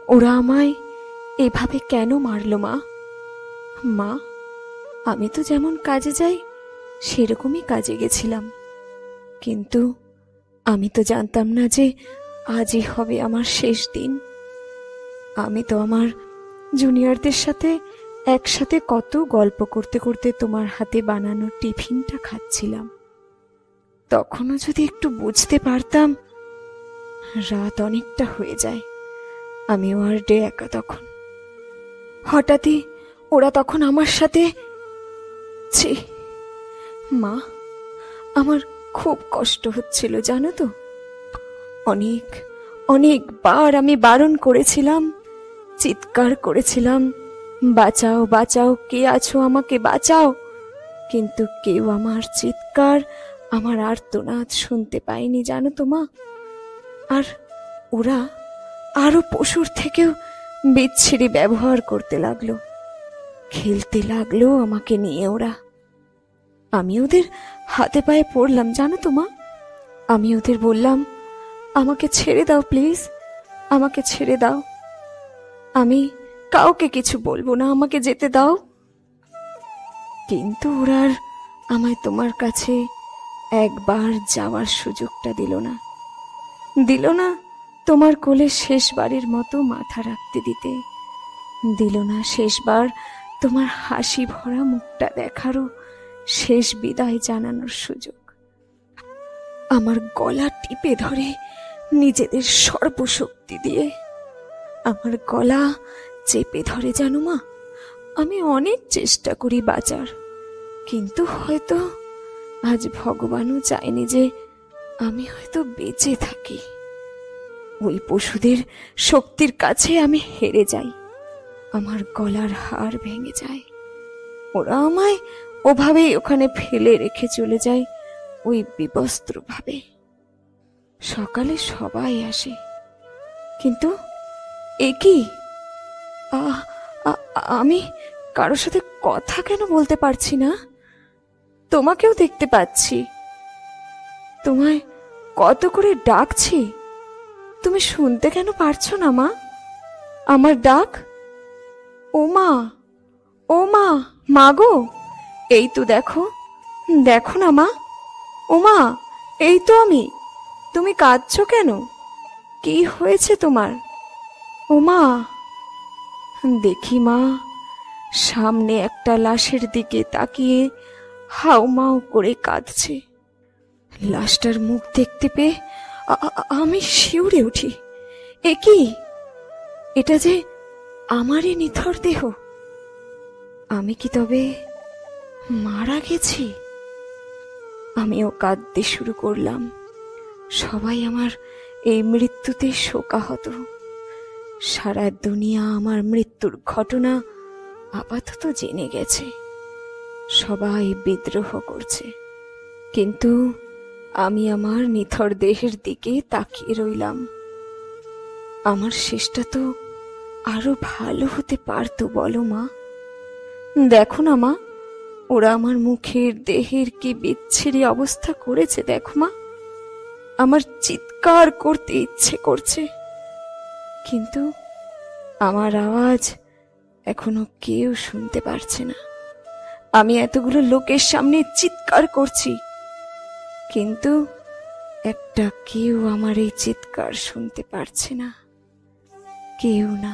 ওরা আমায় এভাবে কেন মারলো মা? মা, আমি তো যেমন কাজে যাই সেরকমই কাজে গেছিলাম, কিন্তু আমি তো জানতাম না যে আজই হবে আমার শেষ দিন। আমি তো আমার জুনিয়রদের সাথে একসাথে কত গল্প করতে করতে তোমার হাতে বানানো টিফিনটা খাচ্ছিলাম। তখনও যদি একটু বুঝতে পারতাম। রাত অনেকটা হয়ে যায়, আমি ওয়ার্ডে একা তখন। হঠাৎই ওরা তখন আমার সাথে, ছি মা, আমার খুব কষ্ট হচ্ছিল জানো তো। অনেক অনেকবার আমি বারণ করেছিলাম, চিৎকার করেছিলাম, বাঁচাও বাঁচাও, কে আছো, আমাকে বাঁচাও। কিন্তু কেউ আমার চিৎকার, আমার আর্তনাদ শুনতে পায়নি জানো তো মা। আর ওরা আরো পশুর থেকেও বিচ্ছিরি ব্যবহার করতে লাগলো, খেলতে লাগলো আমাকে নিয়ে ওরা। আমি ওদের হাতে পায়ে পড়লাম জানো তো মা। আমি ওদের বললাম, আমাকে ছেড়ে দাও প্লিজ, আমাকে ছেড়ে দাও, আমি কাউকে কিছু বলবো না, আমাকে যেতে দাও। কিন্তু ওরা আর আমায় তোমার কাছে একবার যাওয়ার সুযোগটা দিল না, দিল না তোমার কোলে শেষবারের মতো মাথা রাখতে দিতে, দিল না শেষবার তোমার হাসি ভরা মুখটা দেখারও শেষ বিদায় জানানোর সুযোগ। আমার গলা টিপে ধরে নিজেদের সর্বশক্তি দিয়ে আমার গলা চেপে ধরে জানো মা। আমি অনেক চেষ্টা করি বাঁচার, কিন্তু হয়তো আজ ভগবানও চায়নি যে আমি হয়তো বেঁচে থাকি। ওই পশুদের শক্তির কাছে আমি হেরে যাই, আমার গলার হাড় ভেঙে যায়। ওরা আমায় ওভাবেই ওখানে ফেলে রেখে চলে যায়, ওই বিবস্ত্র ভাবে। সকালে সবাই আসে, কিন্তু এ কি, আমি কারোর সাথে কথা কেন বলতে পারছি না? তোমাকেও দেখতে পাচ্ছি, তোমায় কত করে ডাকছি, তুমি শুনতে কেন পারছো না মা আমার ডাক? ও মা, ও মা, মা গো, এই তো দেখো, দেখো না মা, ও মা, এই তো আমি, তুমি কাঁদছো কেন? কি হয়েছে তোমার? ও মা। দেখি মা সামনে একটা লাশের দিকে তাকিয়ে হাউমাউ করে কাঁদছে। লাশটার মুখ দেখতে পেয়ে আমি শিউরে উঠি। এ কি, এটা যে আমারই নিথর দেহ। আমি কি তবে মারা গেছি? আমিও কাঁদতে শুরু করলাম। সবাই আমার এই মৃত্যুতে শোকাহত। সারা দুনিয়া আমার মৃত্যুর ঘটনা আপাতত জেনে গেছে, সবাই বিদ্রোহ করছে, কিন্তু আমি আমার নিথর দেহের দিকে তাকিয়ে রইলাম। আমার শেষটা তো আরো ভালো হতে পারতো বলো মা। দেখো না মা, ওরা আমার মুখের দেহের কি বিচ্ছিরি অবস্থা করেছে দেখো মা। আমার চিৎকার করতে ইচ্ছে করছে, কিন্তু আমার আওয়াজ এখনো কেউ শুনতে পারছে না। আমি এতগুলো লোকের সামনে চিৎকার করছি, কিন্তু একটা কেউ আমার এই চিৎকার শুনতে পারছে না, কেউ না।